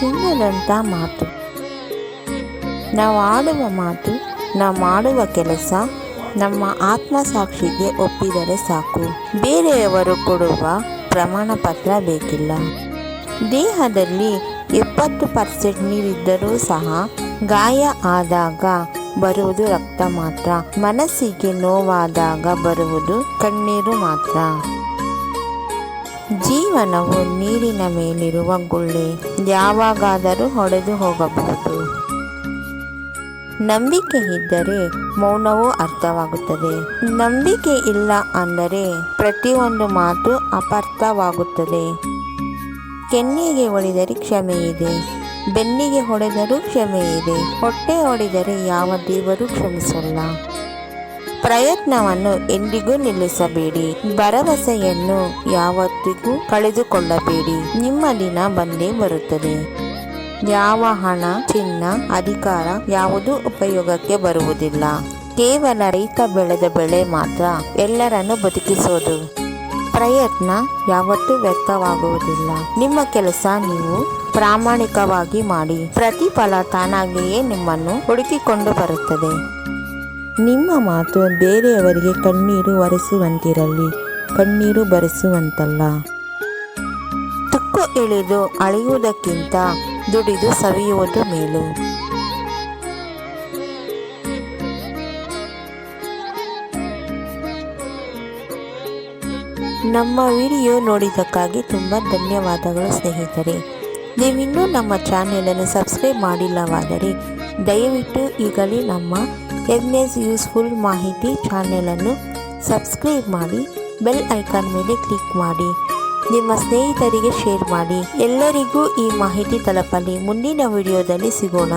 ಚಿನ್ನದಂಥ ಮಾತು. ನಾವು ಆಡುವ ಮಾತು, ನಾವು ಮಾಡುವ ಕೆಲಸ ನಮ್ಮ ಆತ್ಮಸಾಕ್ಷಿಗೆ ಒಪ್ಪಿದರೆ ಸಾಕು. ಬೇರೆಯವರು ಕೊಡುವ ಪ್ರಮಾಣ ಪತ್ರ ಬೇಕಿಲ್ಲ. ದೇಹದಲ್ಲಿ 70% ನೀರಿದ್ದರೂ ಸಹ ಗಾಯ ಆದಾಗ ಬರುವುದು ರಕ್ತ ಮಾತ್ರ. ಮನಸ್ಸಿಗೆ ನೋವಾದಾಗ ಬರುವುದು ಕಣ್ಣೀರು ಮಾತ್ರ. ಜೀವನವು ನೀರಿನ ಮೇಲಿರುವ ಗುಳ್ಳೆ, ಯಾವಾಗಾದರೂ ಹೊಡೆದು ಹೋಗಬಹುದು. ನಂಬಿಕೆ ಇದ್ದರೆ ಮೌನವೂ ಅರ್ಥವಾಗುತ್ತದೆ. ನಂಬಿಕೆ ಇಲ್ಲ ಅಂದರೆ ಪ್ರತಿಯೊಂದು ಮಾತು ಅಪಾರ್ಥವಾಗುತ್ತದೆ. ಕೆನ್ನೆಗೆ ಹೊಡೆದರೆ ಕ್ಷಮೆ ಇದೆ, ಬೆನ್ನಿಗೆ ಹೊಡೆದರೂ ಕ್ಷಮೆ ಇದೆ, ಹೊಟ್ಟೆ ಹೊಡೆದರೆ ಯಾವ ದೇವರು ಕ್ಷಮಿಸಲ್ಲ. ಪ್ರಯತ್ನವನ್ನು ಎಂದಿಗೂ ನಿಲ್ಲಿಸಬೇಡಿ. ಭರವಸೆಯನ್ನು ಯಾವತ್ತಿಗೂ ಕಳೆದುಕೊಳ್ಳಬೇಡಿ. ನಿಮ್ಮ ದಿನ ಬಂದೇ ಬರುತ್ತದೆ. ಯಾವ ಹಣ, ಚಿನ್ನ, ಅಧಿಕಾರ ಯಾವುದೂ ಉಪಯೋಗಕ್ಕೆ ಬರುವುದಿಲ್ಲ. ಕೇವಲ ರೈತ ಬೆಳೆದ ಬೆಳೆ ಮಾತ್ರ ಎಲ್ಲರನ್ನು ಬದುಕಿಸೋದು. ಪ್ರಯತ್ನ ಯಾವತ್ತೂ ವ್ಯರ್ಥವಾಗುವುದಿಲ್ಲ. ನಿಮ್ಮ ಕೆಲಸ ನೀವು ಪ್ರಾಮಾಣಿಕವಾಗಿ ಮಾಡಿ. ಪ್ರತಿಫಲ ತಾನಾಗಿಯೇ ನಿಮ್ಮನ್ನು ಹುಡುಕಿಕೊಂಡು ಬರುತ್ತದೆ. ನಿಮ್ಮ ಮಾತು ಬೇರೆಯವರಿಗೆ ಕಣ್ಣೀರು ಒರೆಸುವಂತಿರಲಿ, ಕಣ್ಣೀರು ಬರೆಸುವಂತಲ್ಲ. ತುಕ್ಕು ಇಳಿದು ಅಳೆಯುವುದಕ್ಕಿಂತ ದುಡಿದು ಸವಿಯುವುದು ಮೇಲು. ನಮ್ಮ ವಿಡಿಯೋ ನೋಡಿದ್ದಕ್ಕಾಗಿ ತುಂಬ ಧನ್ಯವಾದಗಳು ಸ್ನೇಹಿತರೆ. ನೀವಿನ್ನೂ ನಮ್ಮ ಚಾನೆಲನ್ನು ಸಬ್ಸ್ಕ್ರೈಬ್ ಮಾಡಿಲ್ಲವಾದರೆ ದಯವಿಟ್ಟು ಈಗಲೇ ನಮ್ಮ MS ಯೂಸ್ಫುಲ್ ಮಾಹಿತಿ ಚಾನೆಲನ್ನು ಸಬ್ಸ್ಕ್ರೈಬ್ ಮಾಡಿ, ಬೆಲ್ ಐಕಾನ್ ಮೇಲೆ ಕ್ಲಿಕ್ ಮಾಡಿ, ನಿಮ್ಮ ಸ್ನೇಹಿತರಿಗೆ ಶೇರ್ ಮಾಡಿ. ಎಲ್ಲರಿಗೂ ಈ ಮಾಹಿತಿ ತಲುಪಲಿ. ಮುಂದಿನ ವಿಡಿಯೋದಲ್ಲಿ ಸಿಗೋಣ.